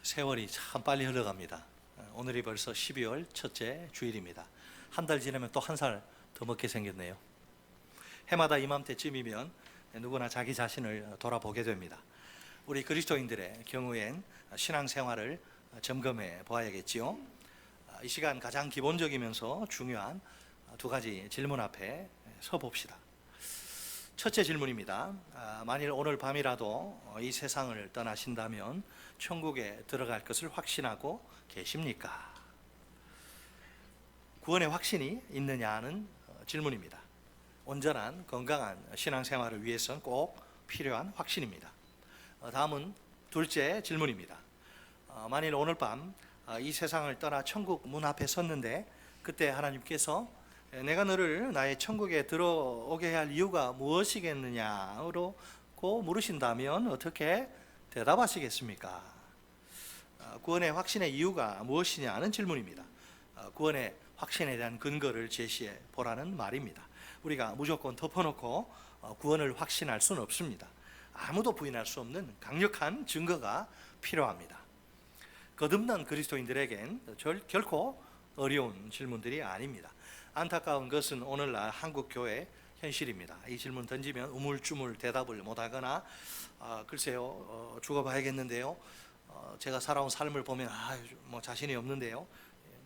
세월이 참 빨리 흘러갑니다. 오늘이 벌써 12월 첫째 주일입니다. 한 달 지나면 또 한 살 더 먹게 생겼네요. 해마다 이맘때쯤이면 누구나 자기 자신을 돌아보게 됩니다. 우리 그리스도인들의 경우엔 신앙생활을 점검해 보아야겠지요. 이 시간 가장 기본적이면서 중요한 두 가지 질문 앞에 서 봅시다. 첫째 질문입니다. 만일 오늘 밤이라도 이 세상을 떠나신다면 천국에 들어갈 것을 확신하고 계십니까? 구원의 확신이 있느냐는 질문입니다. 온전한 건강한 신앙생활을 위해서는 꼭 필요한 확신입니다. 다음은 둘째 질문입니다. 만일 오늘 밤 이 세상을 떠나 천국 문 앞에 섰는데 그때 하나님께서 내가 너를 나의 천국에 들어오게 할 이유가 무엇이겠느냐고 물으신다면 어떻게 대답하시겠습니까? 구원의 확신의 이유가 무엇이냐는 질문입니다. 구원의 확신에 대한 근거를 제시해 보라는 말입니다. 우리가 무조건 덮어놓고 구원을 확신할 수는 없습니다. 아무도 부인할 수 없는 강력한 증거가 필요합니다. 거듭난 그리스도인들에겐 결코 어려운 질문들이 아닙니다. 안타까운 것은 오늘날 한국 교회 현실입니다. 이 질문 던지면 우물쭈물 대답을 못하거나 글쎄요 죽어봐야겠는데요, 제가 살아온 삶을 보면 자신이 없는데요,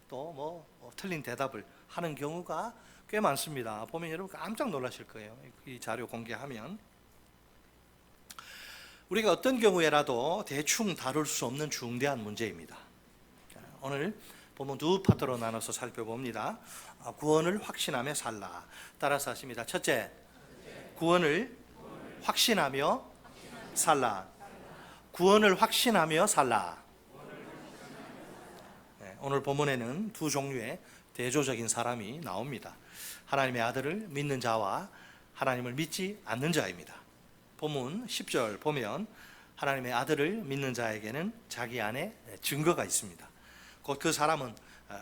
또 틀린 대답을 하는 경우가 꽤 많습니다. 보면 여러분 깜짝 놀라실 거예요. 이 자료 공개하면 우리가 어떤 경우에라도 대충 다룰 수 없는 중대한 문제입니다. 오늘 본문 두 파트로 나눠서 살펴봅니다. 구원을 확신하며 살라. 따라서 하십니다. 첫째, 구원을 확신하며 살라. 구원을 확신하며 살라. 오늘 본문에는 두 종류의 대조적인 사람이 나옵니다. 하나님의 아들을 믿는 자와 하나님을 믿지 않는 자입니다. 본문 10절 보면 하나님의 아들을 믿는 자에게는 자기 안에 증거가 있습니다. 곧 그 사람은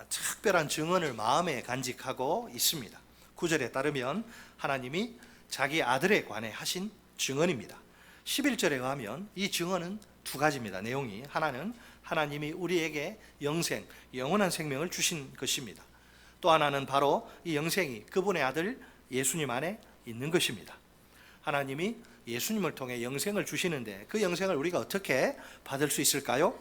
특별한 증언을 마음에 간직하고 있습니다. 9절에 따르면 하나님이 자기 아들에 관해 하신 증언입니다. 11절에 의하면 이 증언은 두 가지입니다. 내용이 하나는 하나님이 우리에게 영생, 영원한 생명을 주신 것입니다. 또 하나는 바로 이 영생이 그분의 아들 예수님 안에 있는 것입니다. 하나님이 예수님을 통해 영생을 주시는데 그 영생을 우리가 어떻게 받을 수 있을까요?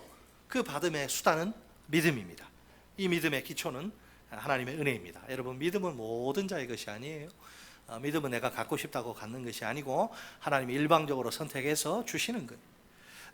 그 받음의 수단은 믿음입니다. 이 믿음의 기초는 하나님의 은혜입니다. 여러분, 믿음은 모든 자의 것이 아니에요. 믿음은 내가 갖고 싶다고 갖는 것이 아니고 하나님이 일방적으로 선택해서 주시는 거예요.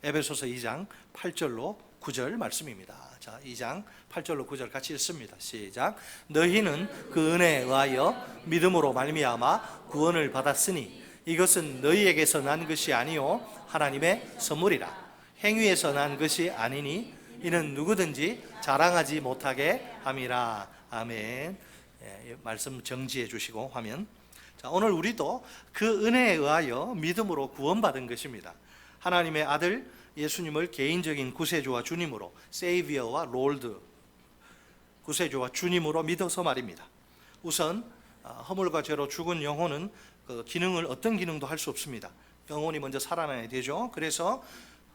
에베소서 2장 8절로 9절 말씀입니다. 자, 2장 8절로 9절 같이 읽습니다. 시작. 너희는 그 은혜에 의하여 믿음으로 말미암아 구원을 받았으니 이것은 너희에게서 난 것이 아니요 하나님의 선물이라. 행위에서 난 것이 아니니 이는 누구든지 자랑하지 못하게 함이라. 아멘. 말씀 정지해 주시고 화면. 자, 오늘 우리도 그 은혜에 의하여 믿음으로 구원받은 것입니다. 하나님의 아들 예수님을 개인적인 구세주와 주님으로, 세이비어와 롤드, 구세주와 주님으로 믿어서 말입니다. 우선 허물과 죄로 죽은 영혼은 그 기능을 어떤 기능도 할 수 없습니다. 영혼이 먼저 살아나야 되죠. 그래서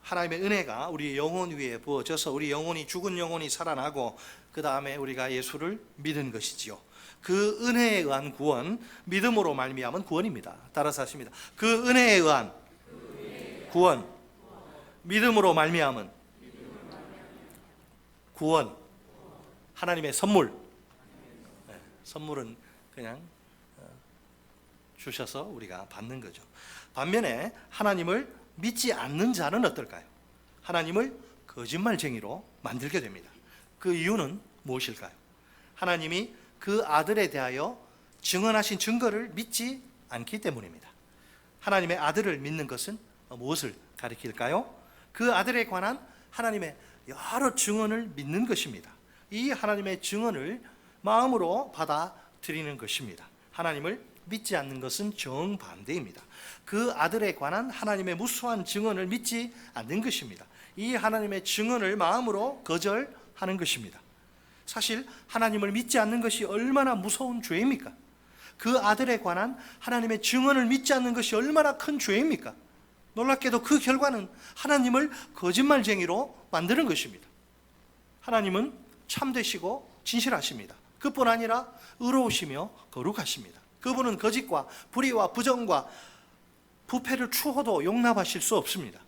하나님의 은혜가 우리 영혼 위에 부어져서 우리 영혼이, 죽은 영혼이 살아나고 그 다음에 우리가 예수를 믿은 것이지요. 그 은혜에 의한 구원, 믿음으로 말미암은 구원입니다. 따라서 하십니다. 그 은혜에 의한 구원, 믿음으로 말미암은 구원, 하나님의 선물. 선물은 그냥 주셔서 우리가 받는 거죠. 반면에 하나님을 믿지 않는 자는 어떨까요? 하나님을 거짓말쟁이로 만들게 됩니다. 그 이유는 무엇일까요? 하나님이 그 아들에 대하여 증언하신 증거를 믿지 않기 때문입니다. 하나님의 아들을 믿는 것은 무엇을 가리킬까요? 그 아들에 관한 하나님의 여러 증언을 믿는 것입니다. 이 하나님의 증언을 마음으로 받아들이는 것입니다. 하나님을 믿지 않는 것은 정반대입니다. 그 아들에 관한 하나님의 무수한 증언을 믿지 않는 것입니다. 이 하나님의 증언을 마음으로 거절하는 것입니다. 사실 하나님을 믿지 않는 것이 얼마나 무서운 죄입니까? 그 아들에 관한 하나님의 증언을 믿지 않는 것이 얼마나 큰 죄입니까? 놀랍게도 그 결과는 하나님을 거짓말쟁이로 만드는 것입니다. 하나님은 참되시고 진실하십니다. 그뿐 아니라 의로우시며 거룩하십니다. 그분은 거짓과 불의와 부정과 부패를 추호도 용납하실 수 없습니다.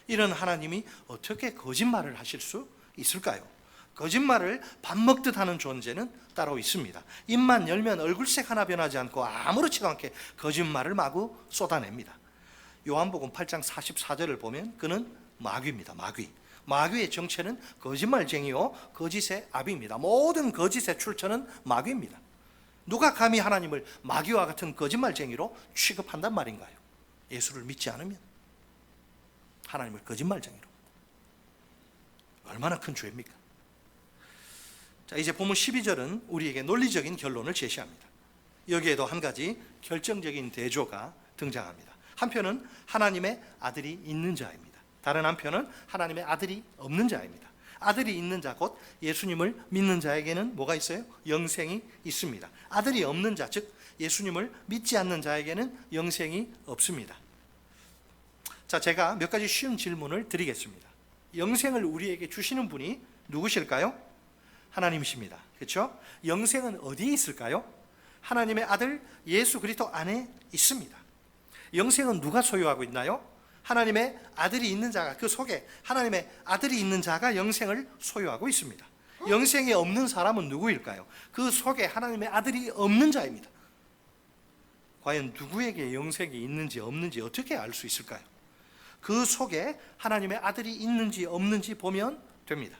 이런 하나님이 어떻게 거짓말을 하실 수 있을까요? 거짓말을 밥 먹듯 하는 존재는 따로 있습니다. 입만 열면 얼굴색 하나 변하지 않고 아무렇지도 않게 거짓말을 마구 쏟아냅니다. 요한복음 8장 44절을 보면 그는 마귀입니다. 마귀의 정체는 거짓말쟁이요 거짓의 아비입니다. 모든 거짓의 출처는 마귀입니다. 누가 감히 하나님을 마귀와 같은 거짓말쟁이로 취급한단 말인가요? 예수를 믿지 않으면 하나님을 거짓말쟁이로. 얼마나 큰 죄입니까? 자, 이제 본문 12절은 우리에게 논리적인 결론을 제시합니다. 여기에도 한 가지 결정적인 대조가 등장합니다. 한편은 하나님의 아들이 있는 자입니다. 다른 한편은 하나님의 아들이 없는 자입니다. 아들이 있는 자, 곧 예수님을 믿는 자에게는 뭐가 있어요? 영생이 있습니다. 아들이 없는 자, 즉 예수님을 믿지 않는 자에게는 영생이 없습니다. 자, 제가 몇 가지 쉬운 질문을 드리겠습니다. 영생을 우리에게 주시는 분이 누구실까요? 하나님이십니다. 그렇죠? 영생은 어디에 있을까요? 하나님의 아들 예수 그리스도 안에 있습니다. 영생은 누가 소유하고 있나요? 하나님의 아들이 있는 자가, 그 속에 하나님의 아들이 있는 자가 영생을 소유하고 있습니다. 영생이 없는 사람은 누구일까요? 그 속에 하나님의 아들이 없는 자입니다. 과연 누구에게 영생이 있는지 없는지 어떻게 알 수 있을까요? 그 속에 하나님의 아들이 있는지 없는지 보면 됩니다.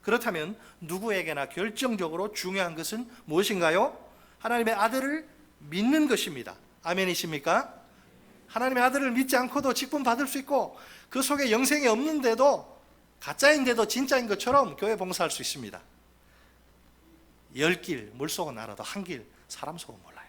그렇다면 누구에게나 결정적으로 중요한 것은 무엇인가요? 하나님의 아들을 믿는 것입니다. 아멘이십니까? 하나님의 아들을 믿지 않고도 직분 받을 수 있고 그 속에 영생이 없는데도 가짜인데도 진짜인 것처럼 교회 봉사할 수 있습니다. 10길 물속은 알아도 한 길 사람 속은 몰라요.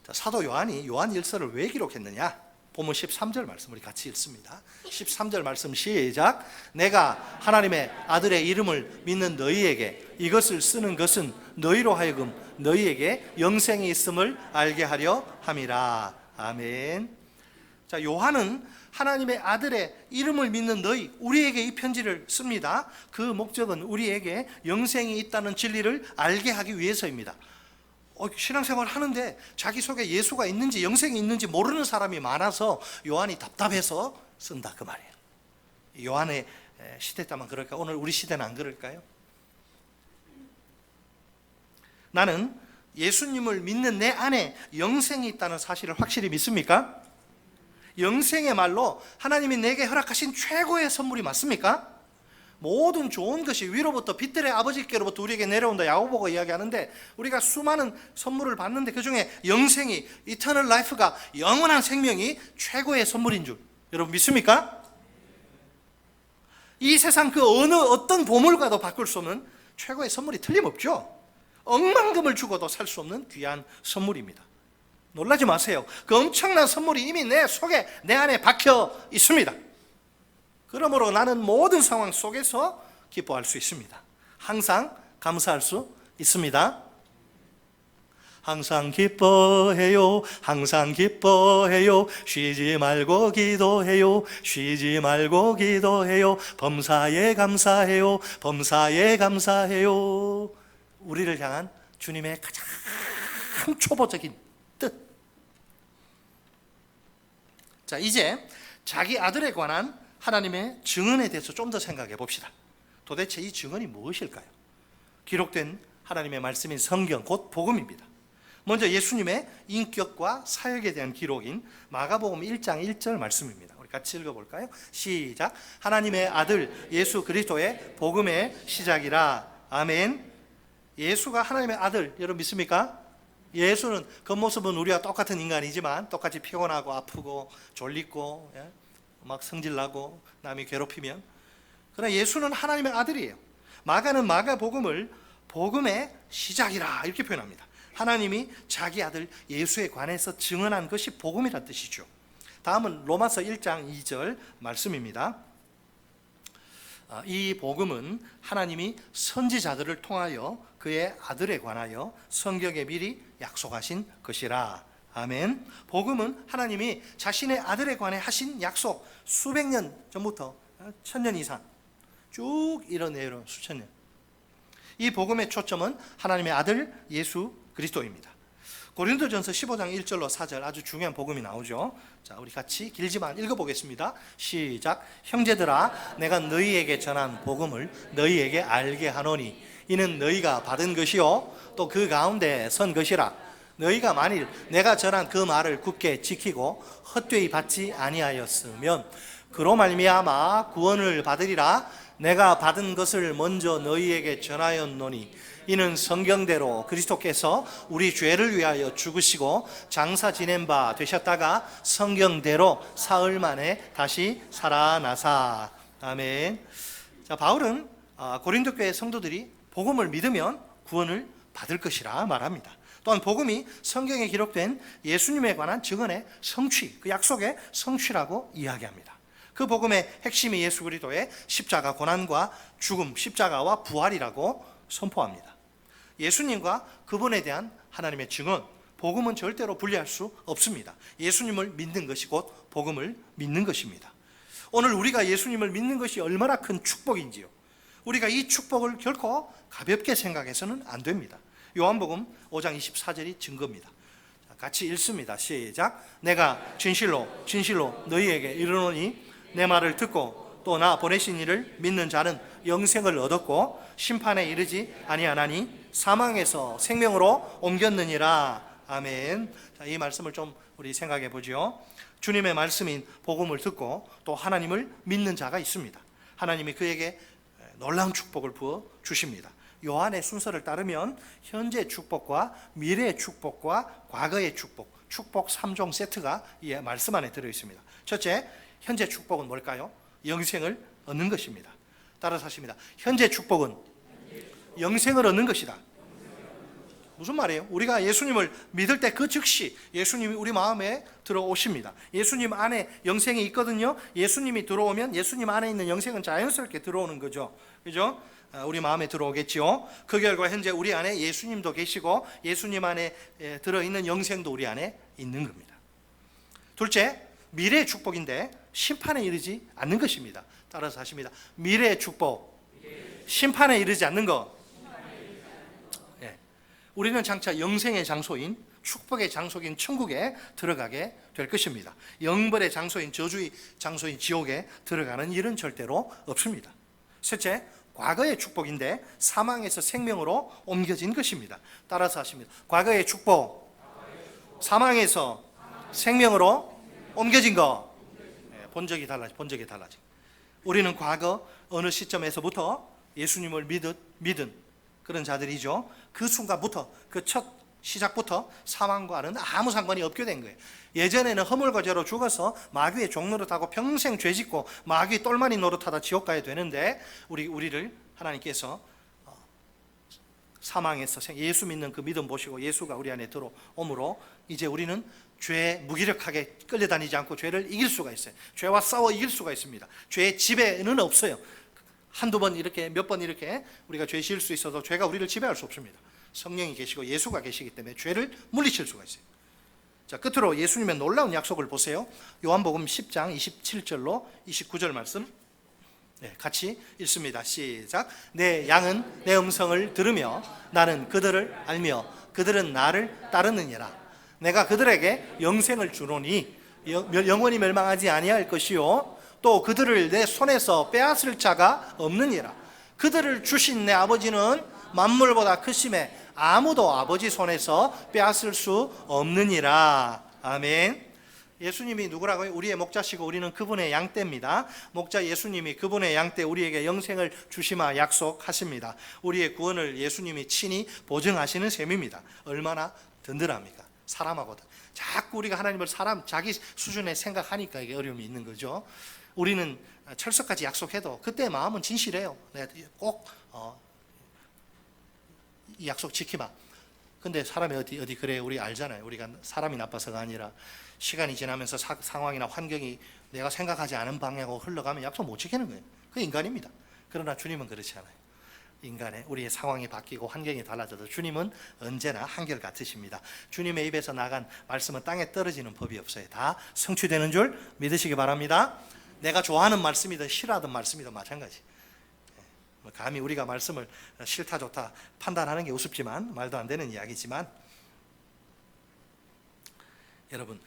자, 사도 요한이 요한 1서를 왜 기록했느냐? 본문 13절 말씀 우리 같이 읽습니다. 13절 말씀 시작. 내가 하나님의 아들의 이름을 믿는 너희에게 이것을 쓰는 것은 너희로 하여금 너희에게 영생이 있음을 알게 하려 함이라. 아멘. 자, 요한은 하나님의 아들의 이름을 믿는 너희, 우리에게 이 편지를 씁니다. 그 목적은 우리에게 영생이 있다는 진리를 알게 하기 위해서입니다. 신앙생활 하는데 자기 속에 예수가 있는지 영생이 있는지 모르는 사람이 많아서 요한이 답답해서 쓴다 그 말이에요. 요한의 시대 때만 그럴까? 오늘 우리 시대는 안 그럴까요? 나는 예수님을 믿는 내 안에 영생이 있다는 사실을 확실히 믿습니까? 영생의 말로 하나님이 내게 허락하신 최고의 선물이 맞습니까? 모든 좋은 것이 위로부터 빛들의 아버지께로부터 우리에게 내려온다 야고보가 이야기하는데 우리가 수많은 선물을 받는데 그중에 영생이 이터널 라이프가 영원한 생명이 최고의 선물인 줄 여러분 믿습니까? 이 세상 그 어느 어떤 보물과도 바꿀 수 없는 최고의 선물이 틀림없죠. 억만금을 주고도 살 수 없는 귀한 선물입니다. 놀라지 마세요. 그 엄청난 선물이 이미 내 속에 내 안에 박혀 있습니다. 그러므로 나는 모든 상황 속에서 기뻐할 수 있습니다. 항상 감사할 수 있습니다. 항상 기뻐해요. 항상 기뻐해요. 쉬지 말고 기도해요. 쉬지 말고 기도해요. 범사에 감사해요. 범사에 감사해요. 우리를 향한 주님의 가장 초보적인 뜻. 자, 이제 자기 아들에 관한 하나님의 증언에 대해서 좀 더 생각해 봅시다. 도대체 이 증언이 무엇일까요? 기록된 하나님의 말씀인 성경, 곧 복음입니다. 먼저 예수님의 인격과 사역에 대한 기록인 마가복음 1장 1절 말씀입니다. 우리 같이 읽어볼까요? 시작. 하나님의 아들 예수 그리스도의 복음의 시작이라. 아멘. 예수가 하나님의 아들, 여러분 믿습니까? 예수는 겉모습은 우리와 똑같은 인간이지만 똑같이 피곤하고 아프고 졸리고 막 성질나고 남이 괴롭히면, 그러나 예수는 하나님의 아들이에요. 마가는 마가복음을 복음의 시작이라 이렇게 표현합니다. 하나님이 자기 아들 예수에 관해서 증언한 것이 복음이란 뜻이죠. 다음은 로마서 1장 2절 말씀입니다. 이 복음은 하나님이 선지자들을 통하여 그의 아들에 관하여 성경에 미리 약속하신 것이라. 아멘. 복음은 하나님이 자신의 아들에 관해 하신 약속, 수백 년 전부터 1000년 이상 쭉 이뤄내려 수천 년. 이 복음의 초점은 하나님의 아들 예수 그리스도입니다. 고린도전서 15장 1절로 4절 아주 중요한 복음이 나오죠. 자, 우리 같이 길지만 읽어보겠습니다. 시작. 형제들아, 내가 너희에게 전한 복음을 너희에게 알게 하노니 이는 너희가 받은 것이요 또 그 가운데 선 것이라. 너희가 만일 내가 전한 그 말을 굳게 지키고 헛되이 받지 아니하였으면 그로 말미암아 구원을 받으리라. 내가 받은 것을 먼저 너희에게 전하였노니 이는 성경대로 그리스도께서 우리 죄를 위하여 죽으시고 장사 지낸 바 되셨다가 성경대로 사흘 만에 다시 살아나사. 아멘. 자, 바울은 고린도 교회 성도들이 복음을 믿으면 구원을 받을 것이라 말합니다. 또한 복음이 성경에 기록된 예수님에 관한 증언의 성취, 그 약속의 성취라고 이야기합니다. 그 복음의 핵심이 예수 그리스도의 십자가 고난과 죽음, 십자가와 부활이라고 선포합니다. 예수님과 그분에 대한 하나님의 증언, 복음은 절대로 분리할 수 없습니다. 예수님을 믿는 것이 곧 복음을 믿는 것입니다. 오늘 우리가 예수님을 믿는 것이 얼마나 큰 축복인지요, 우리가 이 축복을 결코 가볍게 생각해서는 안 됩니다. 요한복음 5장 24절이 증거입니다. 같이 읽습니다. 시작. 내가 진실로 너희에게 이르노니 내 말을 듣고 또 나 보내신 이를 믿는 자는 영생을 얻었고 심판에 이르지 아니하나니 사망에서 생명으로 옮겼느니라. 아멘. 자, 이 말씀을 좀 우리 생각해 보죠. 주님의 말씀인 복음을 듣고 또 하나님을 믿는 자가 있습니다. 하나님이 그에게 놀라운 축복을 부어 주십니다. 요한의 순서를 따르면 현재 축복과 미래의 축복과 과거의 축복, 축복 3종 세트가 이 말씀 안에 들어 있습니다. 첫째, 현재 축복은 뭘까요? 영생을 얻는 것입니다. 따라서 하십니다. 현재 축복은 영생을 얻는 것이다. 무슨 말이에요? 우리가 예수님을 믿을 때 그 즉시 예수님이 우리 마음에 들어오십니다. 예수님 안에 영생이 있거든요. 예수님이 들어오면 예수님 안에 있는 영생은 자연스럽게 들어오는 거죠. 그죠? 우리 마음에 들어오겠죠. 그 결과 현재 우리 안에 예수님도 계시고 예수님 안에 들어있는 영생도 우리 안에 있는 겁니다. 둘째, 미래의 축복인데 심판에 이르지 않는 것입니다. 따라서 하십니다. 미래의 축복, 심판에 이르지 않는 것. 우리는 장차 영생의 장소인 축복의 장소인 천국에 들어가게 될 것입니다. 영벌의 장소인 저주의 장소인 지옥에 들어가는 일은 절대로 없습니다. 셋째, 과거의 축복인데 사망에서 생명으로 옮겨진 것입니다. 따라서 하십니다. 과거의 축복, 사망에서 생명으로 옮겨진 것. 본적이 달라진. 우리는 과거 어느 시점에서부터 예수님을 믿은 그런 자들이죠. 그 순간부터, 그 첫 시작부터 사망과는 아무 상관이 없게 된 거예요. 예전에는 허물과 죄로 죽어서 마귀의 종노릇하고 평생 죄짓고 마귀 똘마니 노릇하다 지옥 가야 되는데 우리를 하나님께서 사망에서 예수 믿는 그 믿음 보시고 예수가 우리 안에 들어옴으로 이제 우리는 죄에 무기력하게 끌려다니지 않고 죄를 이길 수가 있어요. 죄와 싸워 이길 수가 있습니다. 죄의 지배는 없어요. 한두 번 이렇게 몇 번 이렇게 우리가 죄 지을 수 있어도 죄가 우리를 지배할 수 없습니다. 성령이 계시고 예수가 계시기 때문에 죄를 물리칠 수가 있어요. 자, 끝으로 예수님의 놀라운 약속을 보세요. 요한복음 10장 27절로 29절 말씀 같이 읽습니다. 시작. 내 양은 내 음성을 들으며 나는 그들을 알며 그들은 나를 따르느니라. 내가 그들에게 영생을 주노니 영원히 멸망하지 아니할 것이요 또 그들을 내 손에서 빼앗을 자가 없느니라. 그들을 주신 내 아버지는 만물보다 크심에 아무도 아버지 손에서 빼앗을 수 없느니라. 아멘. 예수님이 누구라고요? 우리의 목자시고 우리는 그분의 양떼입니다. 목자 예수님이 그분의 양떼 우리에게 영생을 주시마 약속하십니다. 우리의 구원을 예수님이 친히 보증하시는 셈입니다. 얼마나 든든합니까? 사람하고도 자꾸 우리가 하나님을 자기 수준에 생각하니까 이게 어려움이 있는 거죠. 우리는 철석같이 약속해도 그때 마음은 진실해요. 내가 꼭 이 약속 지키마. 근데 사람이 어디 그래 우리 알잖아요. 우리가 사람이 나빠서가 아니라 시간이 지나면서 상황이나 환경이 내가 생각하지 않은 방향으로 흘러가면 약속 못 지키는 거예요. 그게 인간입니다. 그러나 주님은 그렇지 않아요. 인간의 우리의 상황이 바뀌고 환경이 달라져도 주님은 언제나 한결같으십니다. 주님의 입에서 나간 말씀은 땅에 떨어지는 법이 없어요. 다 성취되는 줄 믿으시기 바랍니다. 내가 좋아하는 말씀이든 싫어하는 말씀이든 마찬가지. 감히 우리가 말씀을 싫다 좋다 판단하는 게 우습지만, 말도 안 되는 이야기지만, 여러분,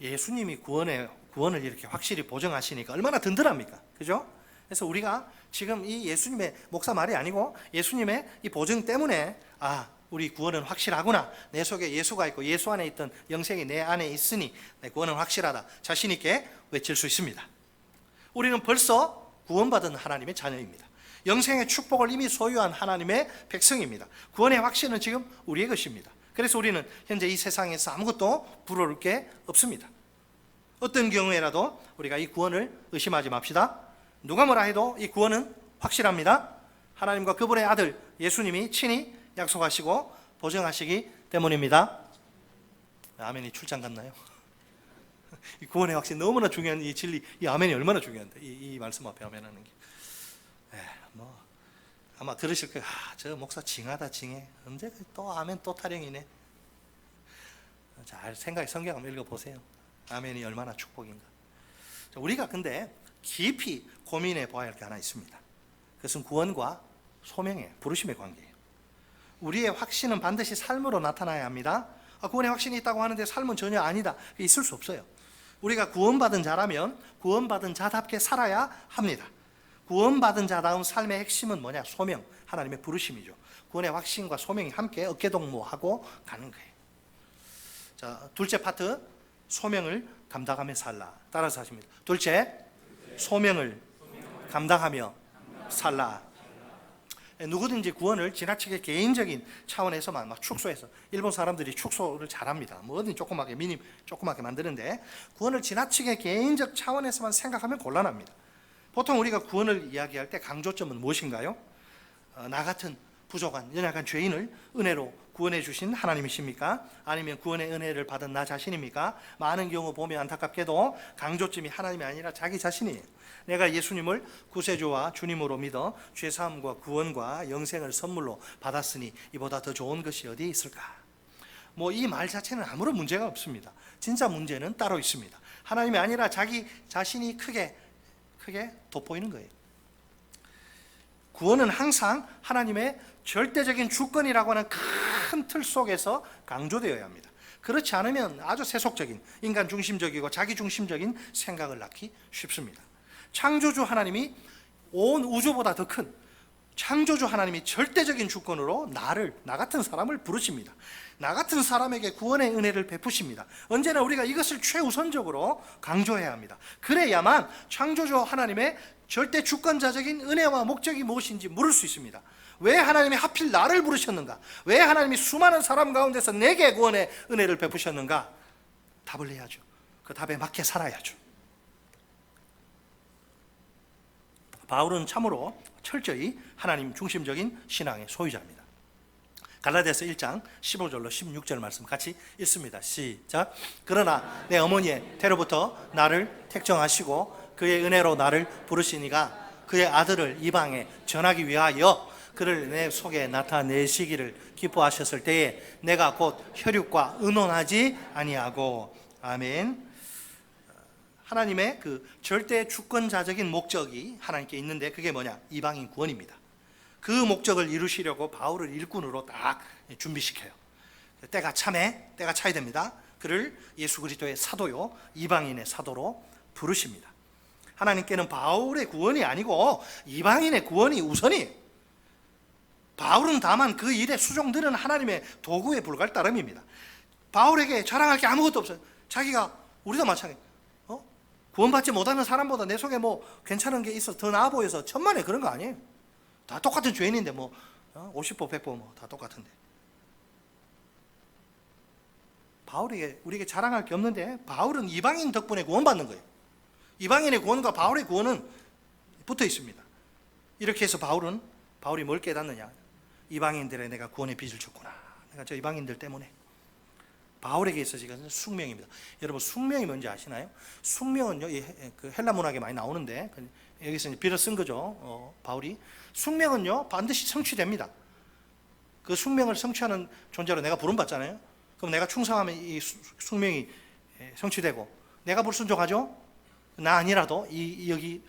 예수님이 구원을 이렇게 확실히 보증하시니까 얼마나 든든합니까? 그죠? 그래서 우리가 지금 이 예수님의, 목사 말이 아니고 예수님의 이 보증 때문에 우리 구원은 확실하구나, 내 속에 예수가 있고 예수 안에 있던 영생이 내 안에 있으니 내 구원은 확실하다, 자신 있게 외칠 수 있습니다. 우리는 벌써 구원받은 하나님의 자녀입니다. 영생의 축복을 이미 소유한 하나님의 백성입니다. 구원의 확신은 지금 우리의 것입니다. 그래서 우리는 현재 이 세상에서 아무것도 부러울 게 없습니다. 어떤 경우에라도 우리가 이 구원을 의심하지 맙시다. 누가 뭐라 해도 이 구원은 확실합니다. 하나님과 그분의 아들 예수님이 친히 약속하시고 보증하시기 때문입니다. 아멘이 출장 갔나요? 이 구원의 확신 너무나 중요한 이 진리, 이 아멘이 얼마나 중요한데, 이 말씀 앞에 아멘하는 게. 아마 그러실 거예요. 저 목사 징하다 징해. 언제 또 아멘 또 타령이네. 잘 생각해 성경 한번 읽어보세요. 아멘이 얼마나 축복인가. 우리가 근데 깊이 고민해 봐야 할 게 하나 있습니다. 그것은 구원과 소명의 부르심의 관계예요. 우리의 확신은 반드시 삶으로 나타나야 합니다. 구원의 확신이 있다고 하는데 삶은 전혀 아니다, 있을 수 없어요. 우리가 구원받은 자라면 구원받은 자답게 살아야 합니다. 구원받은 자다운 삶의 핵심은 뭐냐? 소명, 하나님의 부르심이죠. 구원의 확신과 소명이 함께 어깨동무하고 가는 거예요. 자, 둘째 파트, 소명을 감당하며 살라. 따라서 하십니다. 둘째, 소명을 감당하며 살라. 누구든지 구원을 지나치게 개인적인 차원에서만 막 축소해서, 일본 사람들이 축소를 잘합니다. 뭐든 조그맣게 조그맣게 만드는데, 구원을 지나치게 개인적 차원에서만 생각하면 곤란합니다. 보통 우리가 구원을 이야기할 때 강조점은 무엇인가요? 나 같은 부족한 연약한 죄인을 은혜로 구원해 주신 하나님이십니까? 아니면 구원의 은혜를 받은 나 자신입니까? 많은 경우 보면 안타깝게도 강조점이 하나님이 아니라 자기 자신이에요. 내가 예수님을 구세주와 주님으로 믿어 죄사함과 구원과 영생을 선물로 받았으니 이보다 더 좋은 것이 어디 있을까? 이 말 자체는 아무런 문제가 없습니다. 진짜 문제는 따로 있습니다. 하나님이 아니라 자기 자신이 크게 돋보이는 거예요. 구원은 항상 하나님의 절대적인 주권이라고 하는 큰 틀 속에서 강조되어야 합니다. 그렇지 않으면 아주 세속적인, 인간 중심적이고 자기 중심적인 생각을 낳기 쉽습니다. 창조주 하나님이 온 우주보다 더 큰 창조주 하나님이 절대적인 주권으로 나 같은 사람을 부르십니다. 나 같은 사람에게 구원의 은혜를 베푸십니다. 언제나 우리가 이것을 최우선적으로 강조해야 합니다. 그래야만 창조주 하나님의 절대 주권자적인 은혜와 목적이 무엇인지 물을 수 있습니다. 왜 하나님이 하필 나를 부르셨는가? 왜 하나님이 수많은 사람 가운데서 내게 구원의 은혜를 베푸셨는가? 답을 내야죠. 그 답에 맞게 살아야죠. 바울은 참으로 철저히 하나님 중심적인 신앙의 소유자입니다. 갈라디아서 1장 15절로 16절 말씀 같이 읽습니다. 시작. 그러나 내 어머니의 태로부터 나를 택정하시고 그의 은혜로 나를 부르시니가 그의 아들을 이방에 전하기 위하여 그를 내 속에 나타내시기를 기뻐하셨을 때에 내가 곧 혈육과 의논하지 아니하고. 아멘. 하나님의 그 절대 주권자적인 목적이 하나님께 있는데 그게 뭐냐? 이방인 구원입니다. 그 목적을 이루시려고 바울을 일꾼으로 딱 준비시켜요. 때가 차야 됩니다. 그를 예수 그리스도의 사도요, 이방인의 사도로 부르십니다. 하나님께는 바울의 구원이 아니고 이방인의 구원이 우선이에요. 바울은 다만 그 일에 수종들은 하나님의 도구에 불과할 따름입니다. 바울에게 자랑할 게 아무것도 없어요. 자기가, 우리도 마찬가지예요. 구원받지 못하는 사람보다 내 속에 괜찮은 게 있어서 더 나아 보여서 천만에 그런 거 아니에요. 다 똑같은 죄인인데 50보 100보 다 똑같은데. 바울에게 우리에게 자랑할 게 없는데 바울은 이방인 덕분에 구원받는 거예요. 이방인의 구원과 바울의 구원은 붙어 있습니다. 이렇게 해서 바울이 뭘 깨닫느냐? 이방인들에 내가 구원의 빚을 졌구나. 내가 저 이방인들 때문에. 바울에게 있어서 이것은 숙명입니다. 여러분, 숙명이 뭔지 아시나요? 숙명은요, 그 헬라 문학에 많이 나오는데 여기서 이제 빌어 쓴 거죠. 바울이 숙명은요 반드시 성취됩니다. 그 숙명을 성취하는 존재로 내가 부름받잖아요. 그럼 내가 충성하면 이 숙명이 성취되고, 내가 불순종하죠? 나 아니라도 여기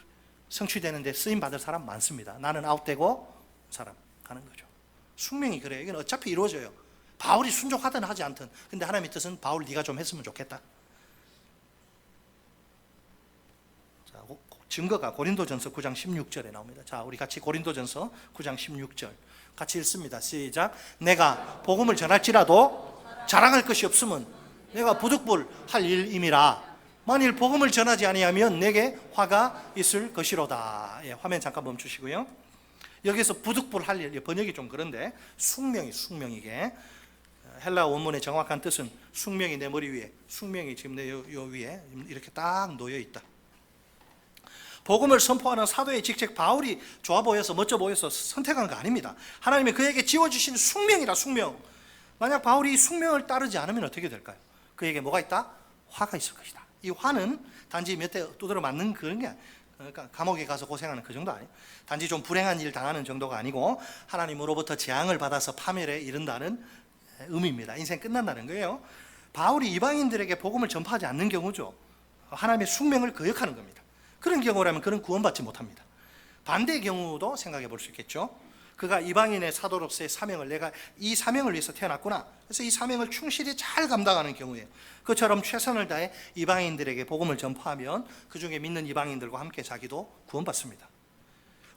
성취되는데 쓰임 받을 사람 많습니다. 나는 아웃되고 사람 가는 거죠. 숙명이 그래요. 이건 어차피 이루어져요. 바울이 순종하든 하지 않든. 근데 하나님의 뜻은 바울 네가 좀 했으면 좋겠다. 자, 증거가 고린도전서 9장 16절에 나옵니다. 자, 우리 같이 고린도전서 9장 16절 같이 읽습니다. 시작. 내가 복음을 전할지라도 자랑할 것이 없으면 내가 부득불 할 일임이라. 만일 복음을 전하지 아니하면 내게 화가 있을 것이로다. 예, 화면 잠깐 멈추시고요. 여기서 부득불 할 일, 번역이 좀 그런데 숙명이게 헬라 원문의 정확한 뜻은 숙명이 내 머리 위에, 숙명이 지금 내 요 위에 이렇게 딱 놓여 있다. 복음을 선포하는 사도의 직책, 바울이 좋아 보여서 멋져 보여서 선택한 거 아닙니다. 하나님이 그에게 지어주신 숙명이라. 숙명. 만약 바울이 이 숙명을 따르지 않으면 어떻게 될까요? 그에게 뭐가 있다? 화가 있을 것이다. 이 화는 단지 몇 대 두드려 맞는 그런 게, 그러니까 감옥에 가서 고생하는 그 정도 아니에요. 단지 좀 불행한 일 당하는 정도가 아니고 하나님으로부터 재앙을 받아서 파멸에 이른다는 의미입니다. 인생 끝난다는 거예요. 바울이 이방인들에게 복음을 전파하지 않는 경우죠. 하나님의 숙명을 거역하는 겁니다. 그런 경우라면 그는 구원받지 못합니다. 반대의 경우도 생각해 볼 수 있겠죠. 그가 이방인의 사도로서의 사명을, 내가 이 사명을 위해서 태어났구나, 그래서 이 사명을 충실히 잘 감당하는 경우에요. 그처럼 최선을 다해 이방인들에게 복음을 전파하면 그 중에 믿는 이방인들과 함께 자기도 구원받습니다.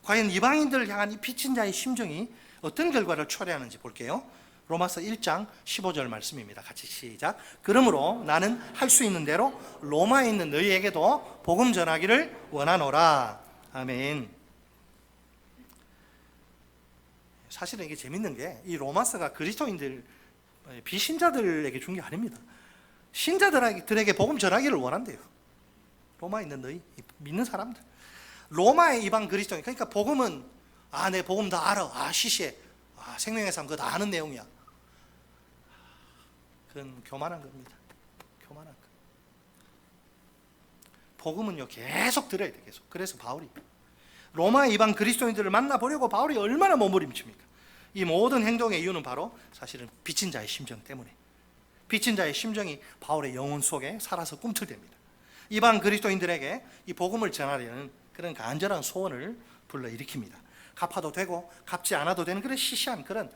과연 이방인들을 향한 이 빚진 자의 심정이 어떤 결과를 초래하는지 볼게요. 로마서 1장 15절 말씀입니다. 같이 시작. 그러므로 나는 할 수 있는 대로 로마에 있는 너희에게도 복음 전하기를 원하노라. 아멘. 사실은 이게 재밌는 게, 이 로마서가 그리스도인들, 비신자들에게 준 게 아닙니다. 신자들에게 복음 전하기를 원한대요. 로마에 있는 너희 믿는 사람들, 로마의 이방 그리스도인. 그러니까 복음은 내 복음 다 알아, 시시해, 생명의 삶 그거 다 아는 내용이야. 그건 교만한 겁니다. 교만한 거. 복음은요 계속 들어야 돼, 계속. 그래서 바울이 로마의 이방 그리스도인들을 만나보려고 바울이 얼마나 몸부림칩니까? 이 모든 행동의 이유는 바로 사실은 빚진 자의 심정 때문에, 빚진 자의 심정이 바울의 영혼 속에 살아서 꿈틀댑니다. 이방 그리스도인들에게 이 복음을 전하려는 그런 간절한 소원을 불러일으킵니다. 갚아도 되고 갚지 않아도 되는 그런 시시한, 그런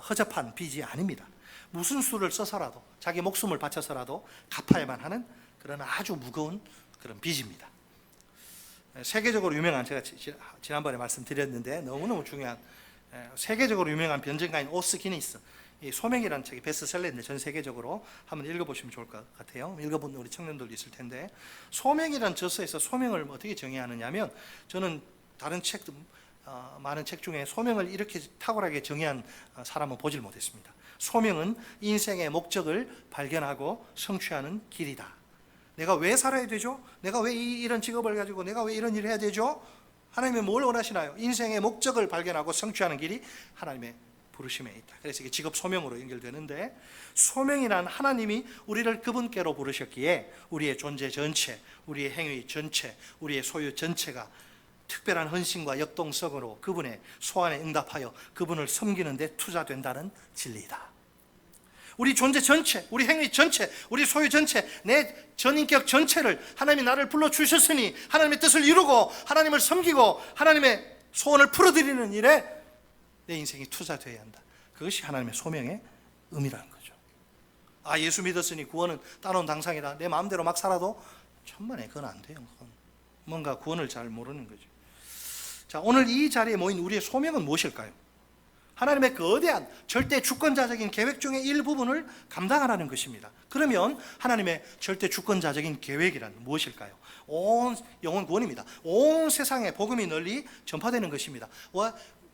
허접한 빚이 아닙니다. 무슨 수를 써서라도, 자기 목숨을 바쳐서라도 갚아야만 하는 그런 아주 무거운 그런 빚입니다. 세계적으로 유명한, 제가 지난번에 말씀드렸는데 너무너무 중요한, 세계적으로 유명한 변증가인 오스 기니스, 이 소명이라는 책이 베스트셀러인데 전 세계적으로 한번 읽어보시면 좋을 것 같아요. 읽어본 우리 청년들도 있을 텐데, 소명이라는 저서에서 소명을 어떻게 정의하느냐 하면, 저는 다른 책, 많은 책 중에 소명을 이렇게 탁월하게 정의한 사람은 보질 못했습니다. 소명은 인생의 목적을 발견하고 성취하는 길이다. 내가 왜 살아야 되죠? 내가 왜 이런 직업을 가지고 내가 왜 이런 일을 해야 되죠? 하나님이 뭘 원하시나요? 인생의 목적을 발견하고 성취하는 길이 하나님의 부르심에 있다. 그래서 이게 직업 소명으로 연결되는데, 소명이란 하나님이 우리를 그분께로 부르셨기에 우리의 존재 전체, 우리의 행위 전체, 우리의 소유 전체가 특별한 헌신과 역동성으로 그분의 소원에 응답하여 그분을 섬기는 데 투자된다는 진리이다. 우리 존재 전체, 우리 행위 전체, 우리 소유 전체, 내 전인격 전체를 하나님이 나를 불러주셨으니 하나님의 뜻을 이루고 하나님을 섬기고 하나님의 소원을 풀어드리는 일에 내 인생이 투자되어야 한다. 그것이 하나님의 소명의 의미라는 거죠. 예수 믿었으니 구원은 따놓은 당상이다, 내 마음대로 막 살아도 천만에 그건 안 돼요. 그건 뭔가 구원을 잘 모르는 거죠. 자, 오늘 이 자리에 모인 우리의 소명은 무엇일까요? 하나님의 거대한 절대 주권자적인 계획 중의 일부분을 감당하라는 것입니다. 그러면 하나님의 절대 주권자적인 계획이란 무엇일까요? 온 영혼 구원입니다. 온 세상에 복음이 널리 전파되는 것입니다.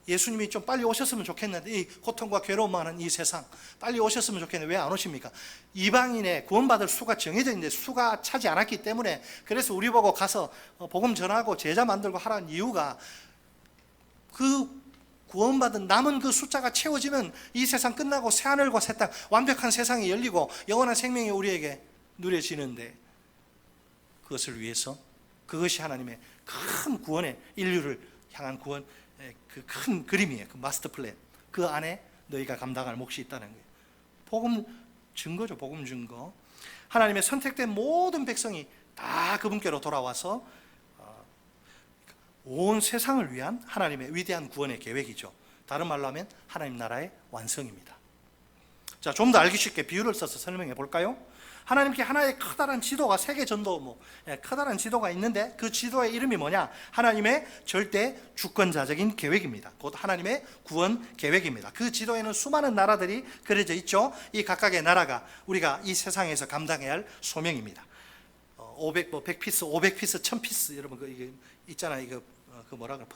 예수님이 좀 빨리 오셨으면 좋겠는데, 이 고통과 괴로움 많은 이 세상 빨리 오셨으면 좋겠는데 왜 안 오십니까? 이방인의 구원받을 수가 정해져 있는데 수가 차지 않았기 때문에, 그래서 우리 보고 가서 복음 전하고 제자 만들고 하라는 이유가, 그 구원받은 남은 그 숫자가 채워지면 이 세상 끝나고 새하늘과 새 땅, 완벽한 세상이 열리고 영원한 생명이 우리에게 누려지는데, 그것을 위해서 그것이 하나님의 큰 구원의 인류를 향한 구원, 그 큰 그림이에요. 그 마스터 플랜. 그 안에 너희가 감당할 몫이 있다는 거예요. 복음 증거죠. 복음 증거. 하나님의 선택된 모든 백성이 다 그분께로 돌아와서 온 세상을 위한 하나님의 위대한 구원의 계획이죠. 다른 말로 하면 하나님 나라의 완성입니다. 자, 좀 더 알기 쉽게 비유를 써서 설명해 볼까요? 하나님께 하나의 커다란 지도가, 세계 전도 커다란 지도가 있는데 그 지도의 이름이 뭐냐? 하나님의 절대 주권자적인 계획입니다. 곧 하나님의 구원 계획입니다. 그 지도에는 수많은 나라들이 그려져 있죠. 이 각각의 나라가 우리가 이 세상에서 감당해야 할 소명입니다. 100피스, 500피스, 1000피스, 여러분 이게 있잖아요. 이거 그 뭐라 그래?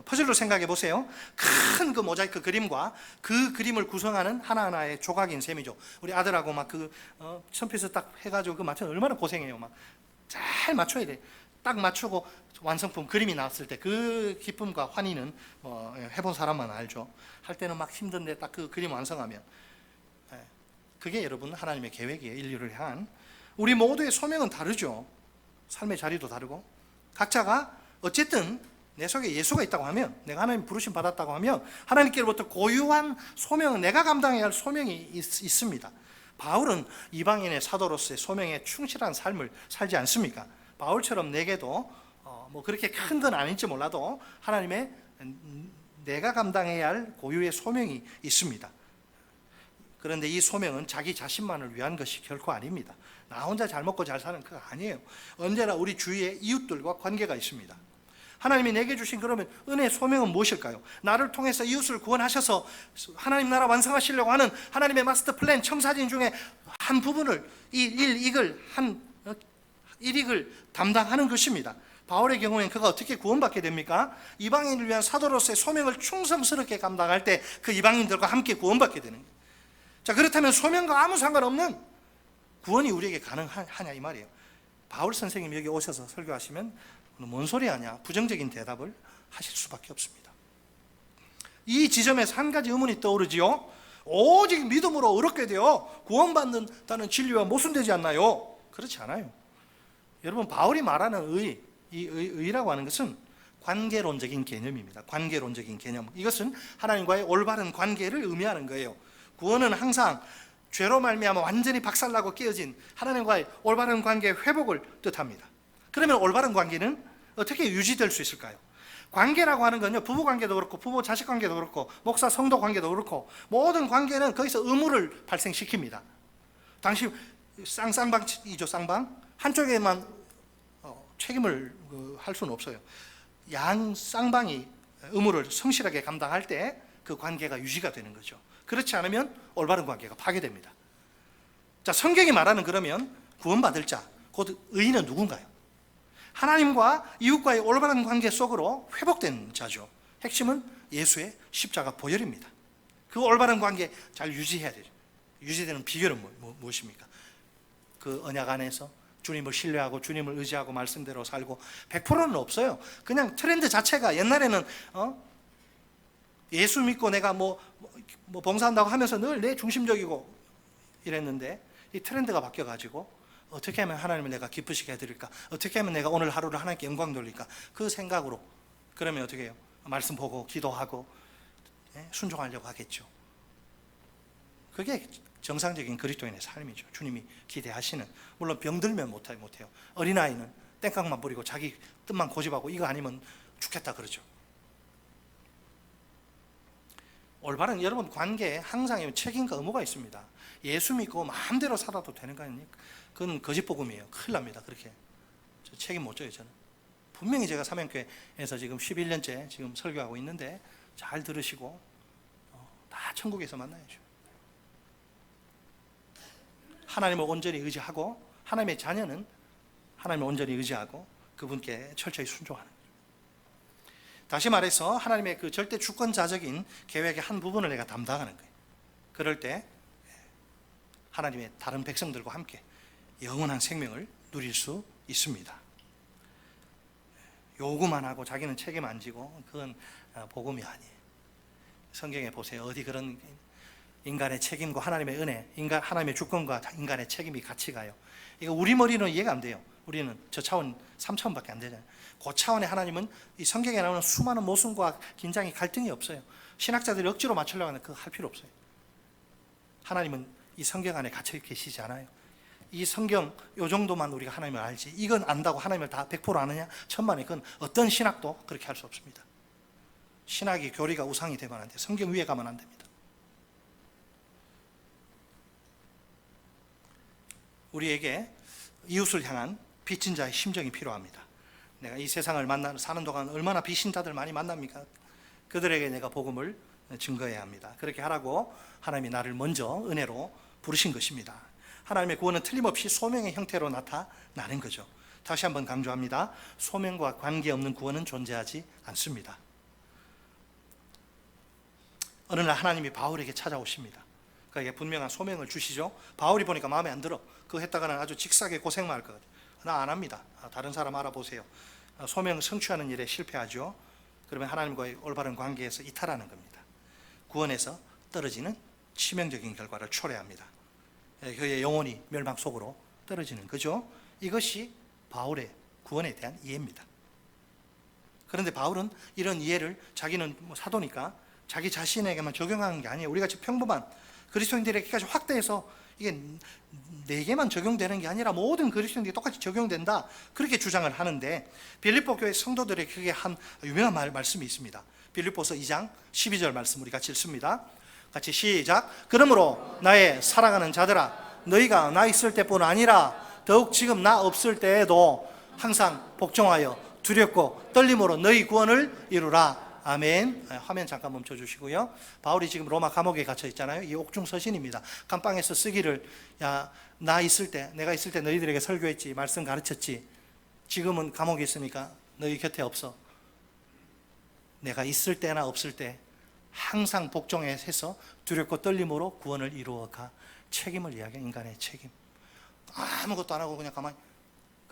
퍼즐로 생각해 보세요. 큰 그 모자이크 그림과 그 그림을 구성하는 하나하나의 조각인 셈이죠. 우리 아들하고 막 그 1000피스 딱 해가지고 그 맞춰 얼마나 고생해요. 막 잘 맞춰야 돼. 딱 맞추고 완성품 그림이 나왔을 때 그 기쁨과 환희는 해본 사람만 알죠. 할 때는 막 힘든데 딱 그 그림 완성하면, 그게 여러분 하나님의 계획이에요. 인류를 향한. 우리 모두의 소명은 다르죠. 삶의 자리도 다르고 각자가 어쨌든 내 속에 예수가 있다고 하면, 내가 하나님 부르심 받았다고 하면 하나님께로부터 고유한 소명은, 내가 감당해야 할 소명이 있습니다. 바울은 이방인의 사도로서의 소명에 충실한 삶을 살지 않습니까? 바울처럼 내게도 뭐 그렇게 큰 건 아닐지 몰라도 하나님의 내가 감당해야 할 고유의 소명이 있습니다. 그런데 이 소명은 자기 자신만을 위한 것이 결코 아닙니다. 나 혼자 잘 먹고 잘 사는 그거 아니에요. 언제나 우리 주위에 이웃들과 관계가 있습니다. 하나님이 내게 주신 그러면 은혜의 소명은 무엇일까요? 나를 통해서 이웃을 구원하셔서 하나님 나라 완성하시려고 하는 하나님의 마스터 플랜 청사진 중에 한 부분을, 일익을 담당하는 것입니다. 바울의 경우에는 그가 어떻게 구원받게 됩니까? 이방인을 위한 사도로서의 소명을 충성스럽게 감당할 때 그 이방인들과 함께 구원받게 되는 거예요. 자, 그렇다면 소명과 아무 상관없는 구원이 우리에게 가능하냐 이 말이에요. 바울 선생님이 여기 오셔서 설교하시면 뭔 소리 하냐, 부정적인 대답을 하실 수밖에 없습니다. 이 지점에서 한 가지 의문이 떠오르지요. 오직 믿음으로 의롭게 되어 구원받는다는 진리와 모순되지 않나요? 그렇지 않아요. 여러분, 바울이 말하는 이 의라고 하는 것은 관계론적인 개념입니다. 관계론적인 개념. 이것은 하나님과의 올바른 관계를 의미하는 거예요. 구원은 항상 죄로 말미암아 완전히 박살나고 깨어진 하나님과의 올바른 관계의 회복을 뜻합니다. 그러면 올바른 관계는 어떻게 유지될 수 있을까요? 관계라고 하는 건요, 부부 관계도 그렇고 부부 자식 관계도 그렇고 목사 성도 관계도 그렇고 모든 관계는 거기서 의무를 발생시킵니다. 당시 쌍방이죠. 쌍방 한쪽에만 책임을 할 수는 없어요. 양 쌍방이 의무를 성실하게 감당할 때 그 관계가 유지가 되는 거죠. 그렇지 않으면 올바른 관계가 파괴됩니다. 자, 성경이 말하는 그러면 구원받을 자, 곧 의인은 누군가요? 하나님과 이웃과의 올바른 관계 속으로 회복된 자죠. 핵심은 예수의 십자가 보혈입니다. 그 올바른 관계 잘 유지해야 되죠. 유지되는 비결은 무엇입니까? 그 언약 안에서 주님을 신뢰하고 주님을 의지하고 말씀대로 살고 100%는 없어요. 그냥 트렌드 자체가 옛날에는 예수 믿고 내가 뭐 봉사한다고 하면서 늘 내 중심적이고 이랬는데 이 트렌드가 바뀌어가지고 어떻게 하면 하나님을 내가 기쁘시게 해드릴까? 어떻게 하면 내가 오늘 하루를 하나님께 영광 돌릴까? 그 생각으로 그러면 어떻게 해요? 말씀 보고 기도하고 순종하려고 하겠죠. 그게 정상적인 그리스도인의 삶이죠. 주님이 기대하시는. 물론 병들면 못해요. 어린아이는 땡깡만 부리고 자기 뜻만 고집하고 이거 아니면 죽겠다 그러죠. 올바른 여러분 관계에 항상 책임과 의무가 있습니다. 예수 믿고 마음대로 살아도 되는 거 아닙니까? 그건 거짓 복음이에요. 큰일 납니다. 그렇게 저 책임 못 져요. 저는 분명히 제가 사명교회에서 지금 11년째 지금 설교하고 있는데 잘 들으시고 다 천국에서 만나야죠. 하나님을 온전히 의지하고 하나님의 자녀는 하나님을 온전히 의지하고 그분께 철저히 순종하는 거죠. 다시 말해서 하나님의 그 절대 주권자적인 계획의 한 부분을 내가 담당하는 거예요. 그럴 때 하나님의 다른 백성들과 함께 영원한 생명을 누릴 수 있습니다. 요구만 하고 자기는 책임 안 지고 그건 복음이 아니에요. 성경에 보세요. 어디 그런 인간의 책임과 하나님의 은혜, 하나님의 주권과 인간의 책임이 같이 가요. 이거 우리 머리는 이해가 안 돼요. 우리는 저 차원 3차원밖에 안 되잖아요. 그 차원의 하나님은 이 성경에 나오는 수많은 모순과 긴장이 갈등이 없어요. 신학자들이 억지로 맞추려고 하는 그거 할 필요 없어요. 하나님은 이 성경 안에 갇혀 계시지 않아요. 이 성경 요 정도만 우리가 하나님을 알지, 이건 안다고 하나님을 다 100% 아느냐? 천만에. 그건 어떤 신학도 그렇게 할 수 없습니다. 신학이 교리가 우상이 되면 안 돼요. 성경 위에 가면 안 됩니다. 우리에게 이웃을 향한 빚진 자의 심정이 필요합니다. 내가 이 세상을 사는 동안 얼마나 비신자들 많이 만납니까? 그들에게 내가 복음을 증거해야 합니다. 그렇게 하라고 하나님이 나를 먼저 은혜로 부르신 것입니다. 하나님의 구원은 틀림없이 소명의 형태로 나타나는 거죠. 다시 한번 강조합니다. 소명과 관계없는 구원은 존재하지 않습니다. 어느 날 하나님이 바울에게 찾아오십니다. 그에게 분명한 소명을 주시죠. 바울이 보니까 마음에 안 들어. 그거 했다가는 아주 직사게 고생만 할 것 같아요. 나 안 합니다. 다른 사람 알아보세요. 소명을 성취하는 일에 실패하죠. 그러면 하나님과의 올바른 관계에서 이탈하는 겁니다. 구원에서 떨어지는 치명적인 결과를 초래합니다. 그의 영혼이 멸망 속으로 떨어지는 거죠. 이것이 바울의 구원에 대한 이해입니다. 그런데 바울은 이런 이해를 자기는 사도니까 자기 자신에게만 적용하는 게 아니에요. 우리가 평범한 그리스도인들에게까지 확대해서 이게 내게만 적용되는 게 아니라 모든 그리스도인들이 똑같이 적용된다, 그렇게 주장을 하는데, 빌립보 교회 성도들에게 그게 한 유명한 말씀이 있습니다. 빌립보서 2장 12절 말씀 우리 같이 읽습니다. 같이 시작. 그러므로 나의 사랑하는 자들아, 너희가 나 있을 때뿐 아니라 더욱 지금 나 없을 때에도 항상 복종하여 두렵고 떨림으로 너희 구원을 이루라. 아멘. 화면 잠깐 멈춰주시고요. 바울이 지금 로마 감옥에 갇혀 있잖아요. 이 옥중서신입니다. 감방에서 쓰기를, 야, 내가 있을 때 너희들에게 설교했지, 말씀 가르쳤지. 지금은 감옥에 있으니까 너희 곁에 없어. 내가 있을 때나 없을 때 항상 복종해서 두렵고 떨림으로 구원을 이루어가. 책임을 이야기해. 인간의 책임. 아무것도 안 하고 그냥 가만히,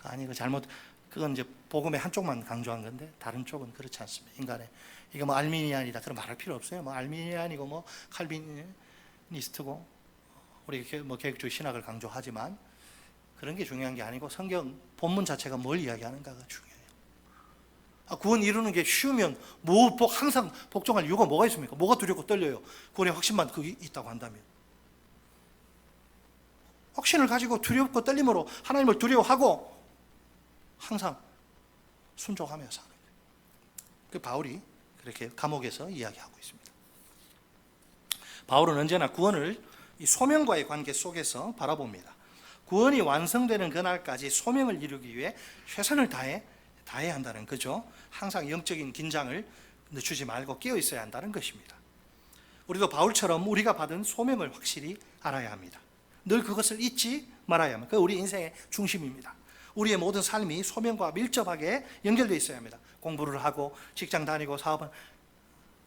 아니 그 잘못, 그건 이제 복음의 한쪽만 강조한 건데 다른 쪽은 그렇지 않습니다. 인간의, 이거 뭐 알미니안이다 그런 말할 필요 없어요. 뭐 알미니안이고 뭐 칼비니스트고, 우리 뭐 계획주의 신학을 강조하지만 그런 게 중요한 게 아니고 성경 본문 자체가 뭘 이야기하는가가 중요해요. 구원 이루는 게 쉬우면 항상 복종할 이유가 뭐가 있습니까? 뭐가 두렵고 떨려요? 구원의 확신만 그게 있다고 한다면, 확신을 가지고 두렵고 떨림으로 하나님을 두려워하고 항상 순종하며 사는 거예요. 그 바울이 그렇게 감옥에서 이야기하고 있습니다. 바울은 언제나 구원을 이 소명과의 관계 속에서 바라봅니다. 구원이 완성되는 그날까지 소명을 이루기 위해 최선을 다해야 한다는 거죠. 항상 영적인 긴장을 늦추지 말고 깨어 있어야 한다는 것입니다. 우리도 바울처럼 우리가 받은 소명을 확실히 알아야 합니다. 늘 그것을 잊지 말아야 합니다. 그게 우리 인생의 중심입니다. 우리의 모든 삶이 소명과 밀접하게 연결되어 있어야 합니다. 공부를 하고 직장 다니고 사업은,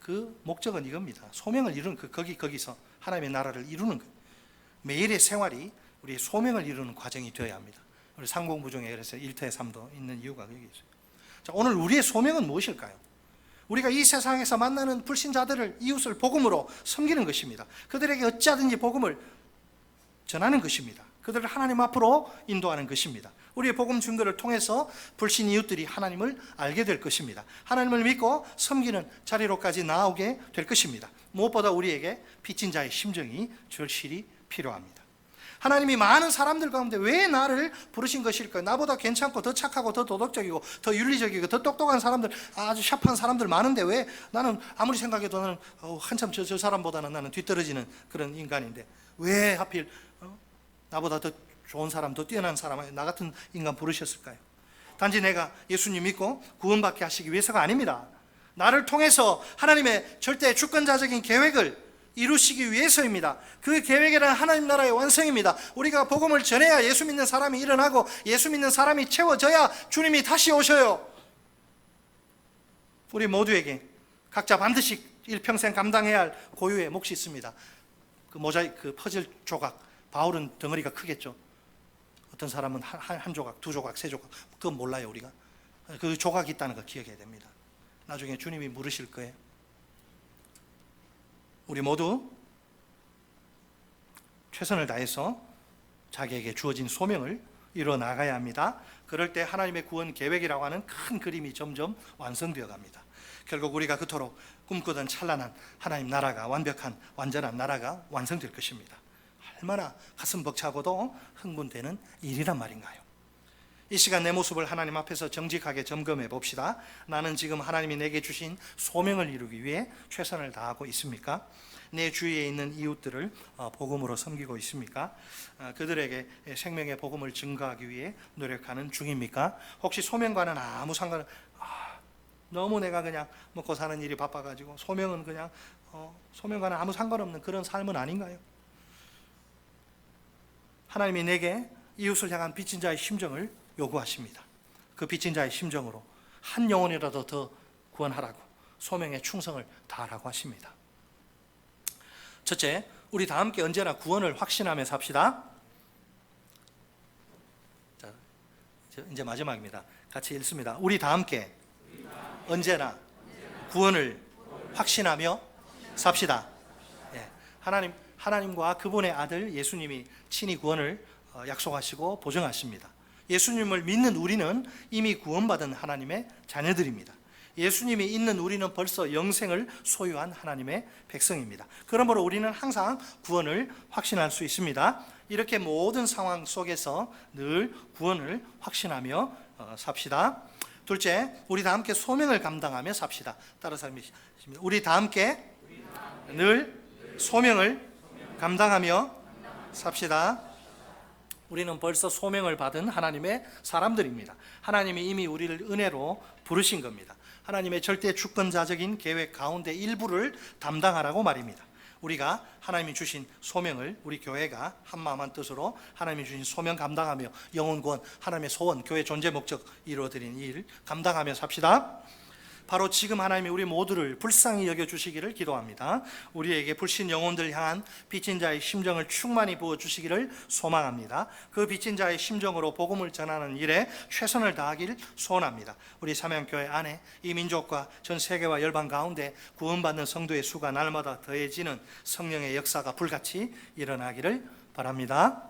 그 목적은 이겁니다. 소명을 이루는 거기서 하나님의 나라를 이루는 거예요. 매일의 생활이 우리의 소명을 이루는 과정이 되어야 합니다. 우리 상공부 중에 그래서 1태 3도 있는 이유가 여기 있어요. 자, 오늘 우리의 소명은 무엇일까요? 우리가 이 세상에서 만나는 불신자들을, 이웃을 복음으로 섬기는 것입니다. 그들에게 어찌하든지 복음을 전하는 것입니다. 그들을 하나님 앞으로 인도하는 것입니다. 우리의 복음 증거를 통해서 불신 이웃들이 하나님을 알게 될 것입니다. 하나님을 믿고 섬기는 자리로까지 나오게 될 것입니다. 무엇보다 우리에게 빚진 자의 심정이 절실히 필요합니다. 하나님이 많은 사람들 가운데 왜 나를 부르신 것일까요? 나보다 괜찮고 더 착하고 더 도덕적이고 더 윤리적이고 더 똑똑한 사람들, 아주 샤프한 사람들 많은데 왜 나는 아무리 생각해도 나는 한참 저 사람보다는 나는 뒤떨어지는 그런 인간인데 왜 하필 나보다 더 좋은 사람, 더 뛰어난 사람, 나 같은 인간 부르셨을까요? 단지 내가 예수님 믿고 구원받게 하시기 위해서가 아닙니다. 나를 통해서 하나님의 절대 주권자적인 계획을 이루시기 위해서입니다. 그 계획이란 하나님 나라의 완성입니다. 우리가 복음을 전해야 예수 믿는 사람이 일어나고 예수 믿는 사람이 채워져야 주님이 다시 오셔요. 우리 모두에게 각자 반드시 일평생 감당해야 할 고유의 몫이 있습니다. 그 모자이크, 그 퍼즐 조각, 바울은 덩어리가 크겠죠. 어떤 사람은 한 조각, 두 조각, 세 조각, 그건 몰라요. 우리가 그 조각이 있다는 거 기억해야 됩니다. 나중에 주님이 물으실 거예요. 우리 모두 최선을 다해서 자기에게 주어진 소명을 이뤄 나가야 합니다. 그럴 때 하나님의 구원 계획이라고 하는 큰 그림이 점점 완성되어 갑니다. 결국 우리가 그토록 꿈꾸던 찬란한 하나님 나라가, 완벽한 완전한 나라가 완성될 것입니다. 얼마나 가슴 벅차고도 흥분되는 일이란 말인가요? 이 시간 내 모습을 하나님 앞에서 정직하게 점검해 봅시다. 나는 지금 하나님이 내게 주신 소명을 이루기 위해 최선을 다하고 있습니까? 내 주위에 있는 이웃들을 복음으로 섬기고 있습니까? 그들에게 생명의 복음을 증거하기 위해 노력하는 중입니까? 혹시 소명과는 아무 상관, 너무 내가 그냥 먹고 사는 일이 바빠가지고 소명은 그냥 소명과는 아무 상관없는 그런 삶은 아닌가요? 하나님이 내게 이웃을 향한 빚진 자의 심정을 요구하십니다. 그 빚진 자의 심정으로 한 영혼이라도 더 구원하라고, 소명에 충성을 다하라고 하십니다. 첫째, 우리 다 함께 언제나 구원을 확신하며 삽시다. 자, 이제 마지막입니다. 같이 읽습니다. 우리 다 함께 언제나 구원을 확신하며 삽시다. 예, 하나님과 그분의 아들 예수님이 친히 구원을 약속하시고 보증하십니다. 예수님을 믿는 우리는 이미 구원받은 하나님의 자녀들입니다. 예수님이 있는 우리는 벌써 영생을 소유한 하나님의 백성입니다. 그러므로 우리는 항상 구원을 확신할 수 있습니다. 이렇게 모든 상황 속에서 늘 구원을 확신하며 삽시다. 둘째, 우리 다 함께 소명을 감당하며 삽시다. 따라서 우리 다 함께 늘 소명을 감당하며 삽시다. 우리는 벌써 소명을 받은 하나님의 사람들입니다. 하나님이 이미 우리를 은혜로 부르신 겁니다. 하나님의 절대 주권자적인 계획 가운데 일부를 담당하라고 말입니다. 우리가 하나님이 주신 소명을, 우리 교회가 한마음 한뜻으로 하나님이 주신 소명 감당하며 영혼 구원, 하나님의 소원, 교회 존재 목적 이루어드리는 일 감당하며 삽시다. 바로 지금 하나님이 우리 모두를 불쌍히 여겨주시기를 기도합니다. 우리에게 불신 영혼들 향한 빚진 자의 심정을 충만히 부어주시기를 소망합니다. 그 빚진 자의 심정으로 복음을 전하는 일에 최선을 다하길 소원합니다. 우리 삼양교회 안에 이 민족과 전 세계와 열방 가운데 구원받는 성도의 수가 날마다 더해지는 성령의 역사가 불같이 일어나기를 바랍니다.